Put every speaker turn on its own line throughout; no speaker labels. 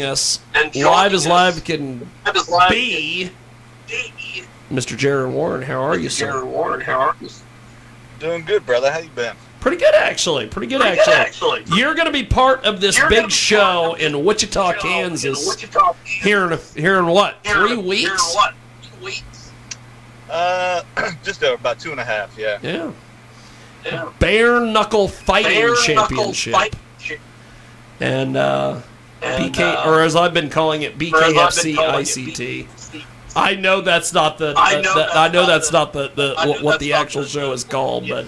us live as live can be. Mr. Jared Warren, how are you, sir?
Doing good, brother. How you been?
Pretty good, actually. You're going to be part of this big show in Wichita, Kansas. Here in what? 3 weeks?
Just about 2.5. Yeah.
Yeah. Bare Knuckle Fighting Championship. And BK, or as I've been calling it, BKFC ICT. I know that's not what the actual show is called, but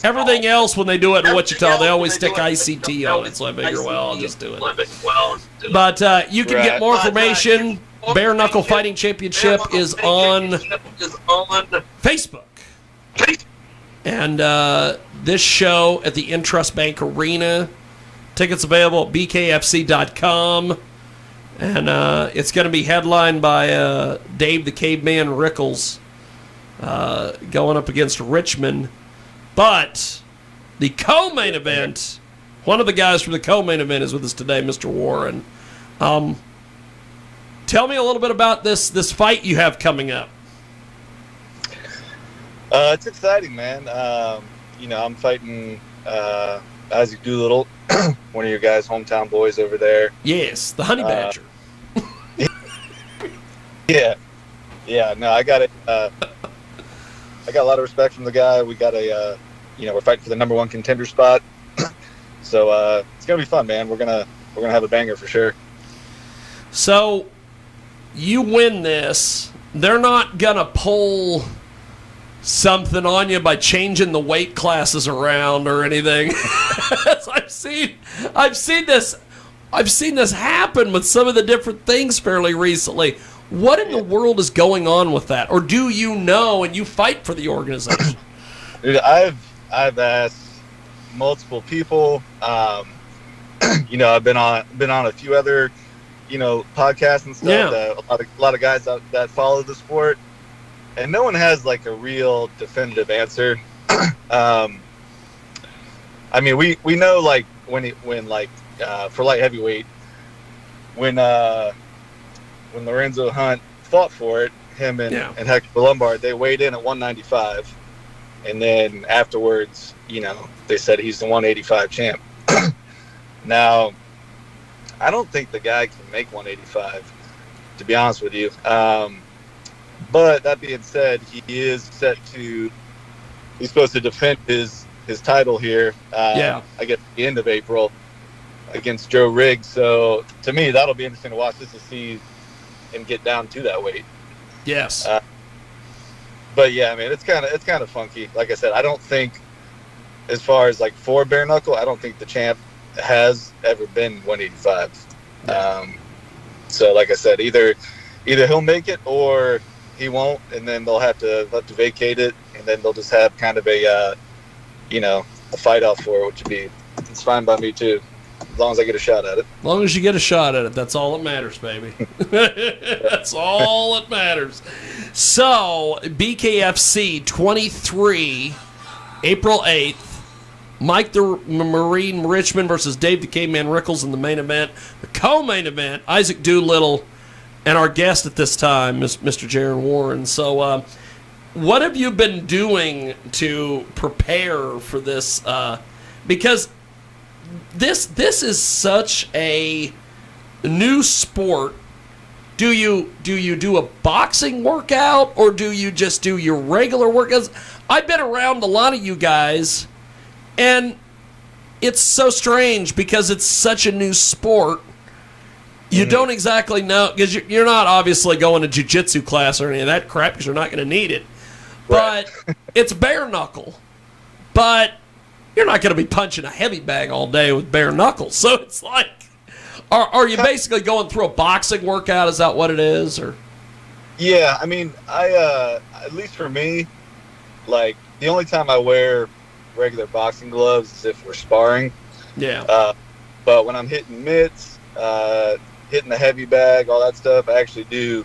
everything else when they do it in Wichita, they always stick ICT on it. So I figure, well, I'll just do it. But you can get more information. Bare Knuckle Fighting Championship is on Facebook. And this show at the Intrust Bank Arena. Tickets available at bkfc.com. And it's going to be headlined by Dave the Caveman Rickles going up against Richmond. But the co-main event, one of the guys from the co-main event is with us today, Mr. Warren. Tell me a little bit about this fight you have coming up.
It's exciting, man. I'm fighting Isaac Doolittle, one of your guys' hometown boys over there.
Yes, the Honey Badger.
Yeah. No, I got it. I got a lot of respect from the guy. We got we're fighting for the #1 contender spot. So it's gonna be fun, man. We're gonna have a banger for sure.
So you win this, they're not gonna pull something on you by changing the weight classes around or anything. I've seen this happen with some of the different things fairly recently. What in the world is going on with that? Or do you know and you fight for the organization?
Dude, I've asked multiple people. I've been on a few other, podcasts and stuff.
Yeah.
A lot of guys that follow the sport, and no one has like a real definitive answer. We know like when for light heavyweight, when Lorenzo Hunt fought for it, him and Hector Lombard, they weighed in at 195, and then afterwards, they said he's the 185 champ. Now, I don't think the guy can make 185, to be honest with you. But that being said, he's supposed to defend his title here. I guess at the end of April against Joe Riggs. So to me, that'll be interesting to watch just to see him get down to that weight.
Yes.
But yeah, I mean, it's kind of funky. Like I said, I don't think, as far as like for bare knuckle, I don't think the champ has ever been 185. So like I said, either he'll make it or he won't, and then they'll have to vacate it, and then they'll just have kind of a fight out for it, which would be, it's fine by me too, as long as I get a shot at it.
As long as you get a shot at it, that's all that matters, baby. That's all that matters. So, BKFC 23, April 8th, Mike the Marine Richmond versus Dave the Caveman Rickles in the main event. The co-main event, Isaac Doolittle, and our guest at this time, Mr. Jared Warren. So, what have you been doing to prepare for this? Because this is such a new sport. Do you do a boxing workout, or do you just do your regular workouts? I've been around a lot of you guys, and it's so strange because it's such a new sport. You don't exactly know, because you're not obviously going to jiu-jitsu class or any of that crap, because you're not going to need it. But it's bare knuckle. But you're not going to be punching a heavy bag all day with bare knuckles. So it's like, are you basically going through a boxing workout? Is that what it is? Or?
Yeah, I mean, at least for me, like, the only time I wear regular boxing gloves is if we're sparring.
Yeah.
But when I'm hitting mitts, hitting the heavy bag, all that stuff, I actually do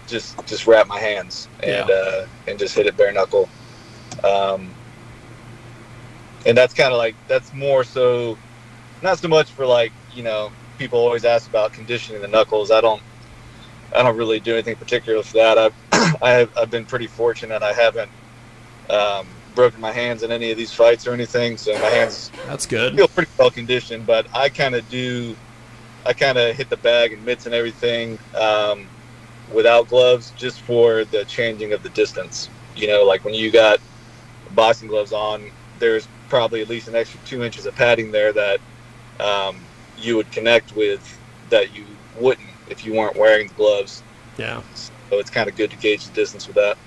just wrap my hands and just hit it bare knuckle. And that's kind of like, that's more so, not so much for like, people always ask about conditioning the knuckles. I don't really do anything particular for that. I've been pretty fortunate. I haven't broken my hands in any of these fights or anything, so my hands
that's good.
Feel pretty well conditioned. But I kind of hit the bag and mitts and everything without gloves, just for the changing of the distance. You know, like when you got boxing gloves on, there's probably at least an extra 2 inches of padding there that you would connect with that you wouldn't if you weren't wearing the gloves.
Yeah.
So it's kind of good to gauge the distance with that.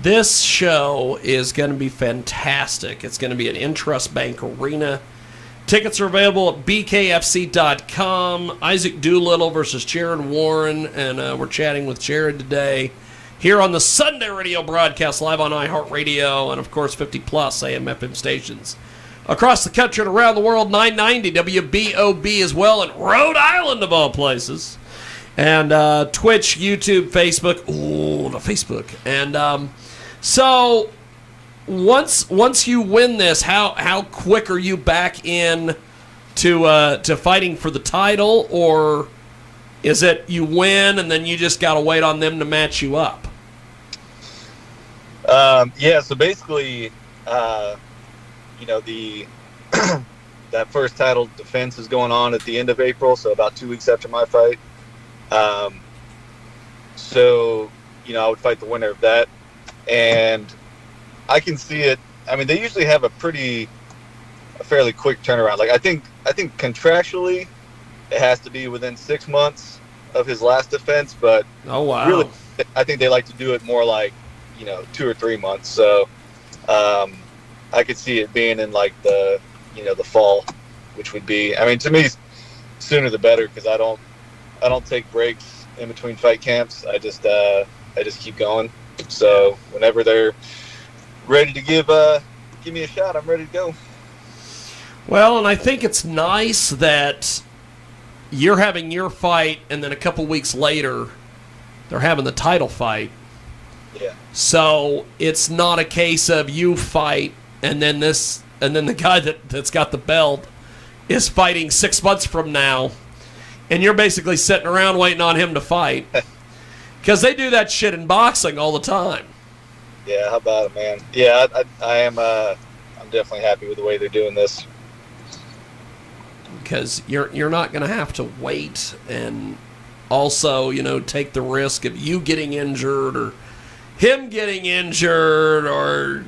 This show is going to be fantastic. It's going to be at Intrust Bank Arena. Tickets are available at bkfc.com. Isaac Doolittle versus Jared Warren, and we're chatting with Jared today here on the Sunday radio broadcast live on iHeartRadio and, of course, 50-plus AM/FM stations across the country and around the world. 990 WBOB as well in Rhode Island, of all places. And Twitch, YouTube, Facebook. Ooh, the Facebook. And so once you win this, how quick are you back in to fighting for the title, or is it you win and then you just got to wait on them to match you up?
Yeah, so basically, that first title defense is going on at the end of April, so about 2 weeks after my fight. So, I would fight the winner of that, and I can see it. I mean, they usually have a fairly quick turnaround. Like, I think contractually it has to be within 6 months of his last defense, but
oh wow,
really, I think they like to do it more like 2 or 3 months. So I could see it being in like the fall, which would be, I mean, to me, sooner the better, because I don't take breaks in between fight camps. I just keep going. So whenever they're ready to give me a shot, I'm ready to go.
Well, and I think it's nice that you're having your fight, and then a couple weeks later, they're having the title fight.
Yeah.
So it's not a case of you fight, and then the guy that's got the belt is fighting 6 months from now, and you're basically sitting around waiting on him to fight. Because they do that shit in boxing all the time.
Yeah, how about it, man? Yeah, I am. I'm definitely happy with the way they're doing this.
Because you're not going to have to wait and also take the risk of you getting injured or him getting injured, or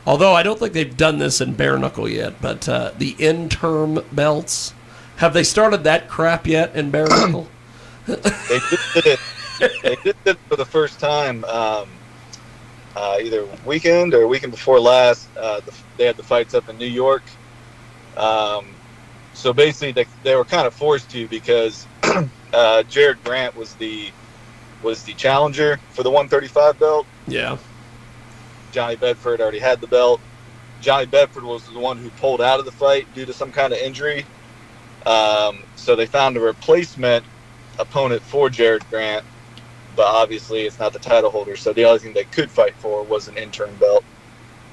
although I don't think they've done this in bare knuckle yet, but the interim belts, have they started that crap yet in bare knuckle?
They did it for the first time either weekend or weekend before last. They had the fights up in New York. So basically they were kind of forced to, because Jared Grant was the challenger for the 135 belt.
Yeah.
Johnny Bedford already had the belt. Johnny Bedford was the one who pulled out of the fight due to some kind of injury. So they found a replacement opponent for Jared Grant, but obviously it's not the title holder. So the only thing they could fight for was an interim belt.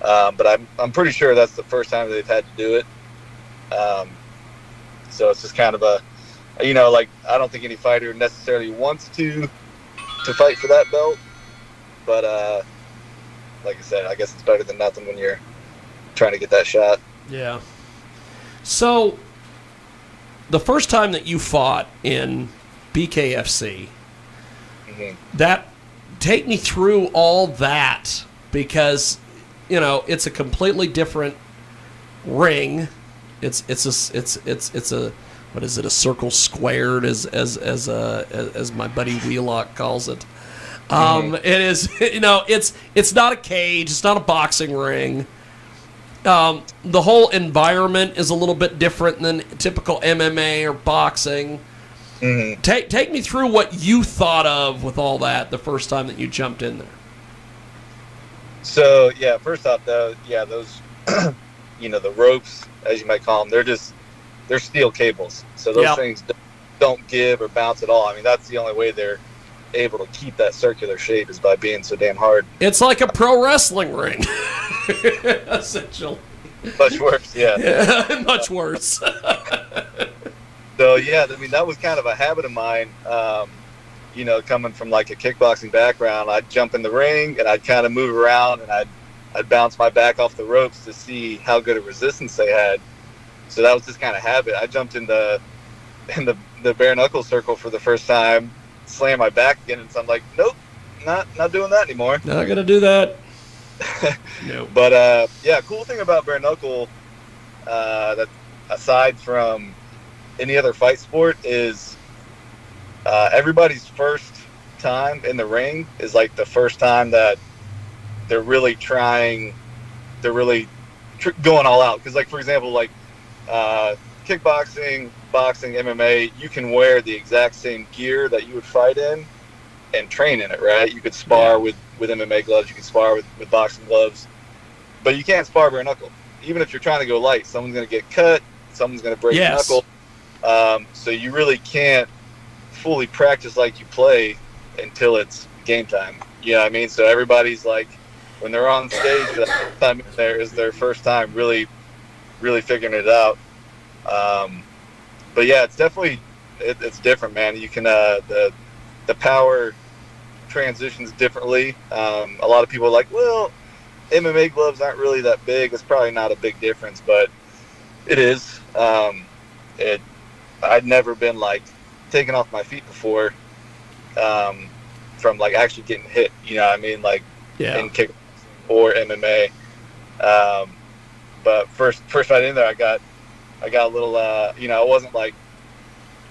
But I'm pretty sure that's the first time they've had to do it. So it's just kind of I don't think any fighter necessarily wants to fight for that belt, but like I said, I guess it's better than nothing when you're trying to get that shot.
Yeah. So the first time that you fought in BKFC, take me through all that, because it's a completely different ring. It's a what is it, a circle squared, as my buddy Wheelock calls it. It is, it's not a cage, it's not a boxing ring. The whole environment is a little bit different than typical MMA or boxing. Take me through what you thought of with all that the first time that you jumped in there.
So yeah, first off though, those the ropes, as you might call them, they're steel cables. So those things don't give or bounce at all. I mean, that's the only way they're able to keep that circular shape, is by being so damn hard.
It's like a pro wrestling ring, essentially.
Much worse, yeah.
Yeah, much worse.
So yeah, I mean that was kind of a habit of mine. You know, coming from like a kickboxing background, I'd jump in the ring and I'd kind of move around and I'd bounce my back off the ropes to see how good a resistance they had. So that was just kind of habit. I jumped in the bare knuckle circle for the first time, slammed my back again, and so I'm like, nope, not doing that anymore.
Not gonna do that. Nope.
But yeah, cool thing about bare knuckle, that aside from any other fight sport, is everybody's first time in the ring is like the first time that they're really trying, they're really going all out. Because like, for example, like kickboxing, boxing, MMA, you can wear the exact same gear that you would fight in and train in it, right? You could spar with MMA gloves, you can spar with boxing gloves, but you can't spar bare knuckle. Even if you're trying to go light, someone's going to get cut, someone's going to break your knuckle. So you really can't fully practice like you play until it's game time. You know what I mean? So everybody's like, when they're on stage, that time there is their first time really figuring it out. But yeah, it's definitely, it's different, man. You can, the power transitions differently. A lot of people are like, well, MMA gloves aren't really that big. It's probably not a big difference, but it is. I'd never been like taken off my feet before, from like actually getting hit, you know what I mean? Like in kickboxing or MMA. But first fight in there, I got a little, you know, I wasn't like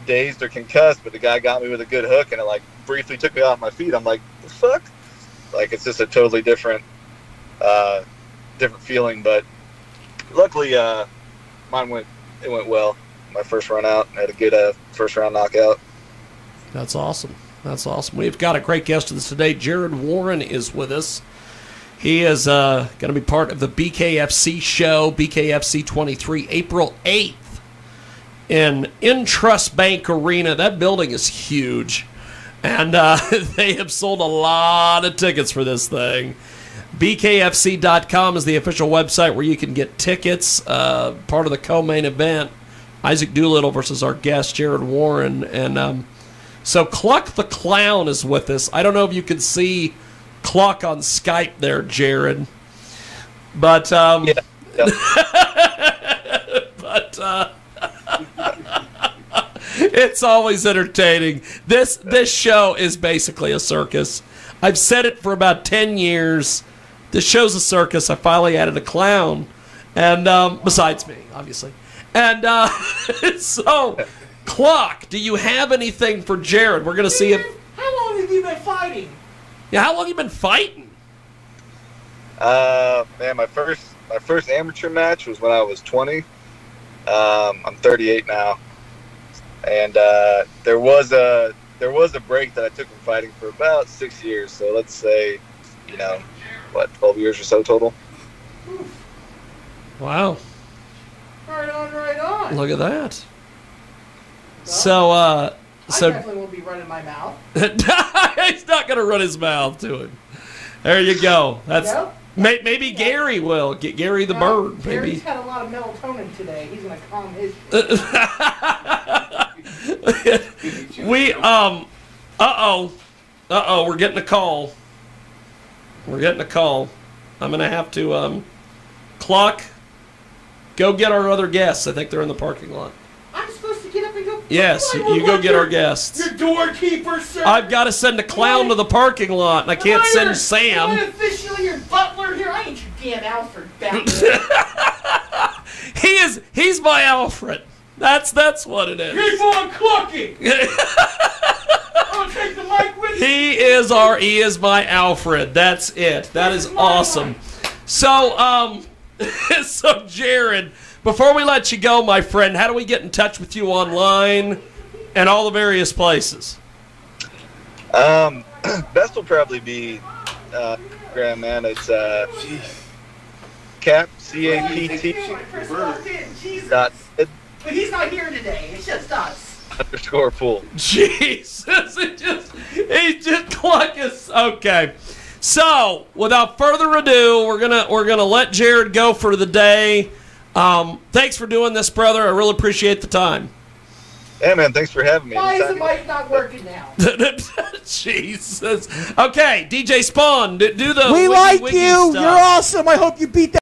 dazed or concussed, but the guy got me with a good hook and it like briefly took me off my feet. I'm like, the fuck? Like, it's just a totally different feeling. But luckily, mine went well. My first run out, I had a good first round knockout.
That's awesome. That's awesome. We've got a great guest with us today. Jared Warren is with us. He is going to be part of the BKFC show, BKFC 23, April 8th in Trust Bank Arena. That building is huge, and they have sold a lot of tickets for this thing. BKFC.com is the official website where you can get tickets, part of the co-main event. Isaac Doolittle versus our guest, Jared Warren. And so Cluck the Clown is with us. I don't know if you can see Cluck on Skype there, Jared. But, it's always entertaining. This show is basically a circus. I've said it for about 10 years. This show's a circus. I finally added a clown. And besides me, obviously. And so, Cluck, do you have anything for Jared? We're going to see if...
How long have you been fighting?
Yeah, how long have you been fighting?
Man, my first amateur match was when I was 20. I'm 38 now. And there was a break that I took from fighting for about 6 years. So let's say, 12 years or so total.
Wow.
Right on.
Look at that.
Well, I
so
definitely won't be running my mouth.
he's not going to run his mouth to him. There you go. That's maybe Gary will get Gary the bird. Maybe
Gary's had a lot of melatonin today. He's going to calm his.
We're getting a call. I'm going to have to Cluck. Go get our other guests. I think they're in the parking lot.
I'm supposed to get up and go.
Yes, you go get our guests.
Your doorkeeper, sir.
I've got to send a clown to the parking lot, and I can't send Sam.
Am I officially your butler here? I ain't your damn Alfred back there.
He's my Alfred. That's what it is.
Keep on clucking. I'll take the mic with you.
He is my Alfred. That's it. That is awesome. So so Jared, before we let you go, my friend, how do we get in touch with you online and all the various places?
Best will probably be Instagram, man. It's Cap CAPT dot
But he's not here today. It's just us.
_pool.
Jesus, he just Cluck us. Okay. So, without further ado, we're gonna let Jared go for the day. Thanks for doing this, brother. I really appreciate the time.
Hey, man, thanks for having me.
Why is the mic not working now?
Jesus. Okay, DJ Spawn, do the
We
wiggy
like
wiggy
you.
stuff.
You're awesome. I hope you beat that.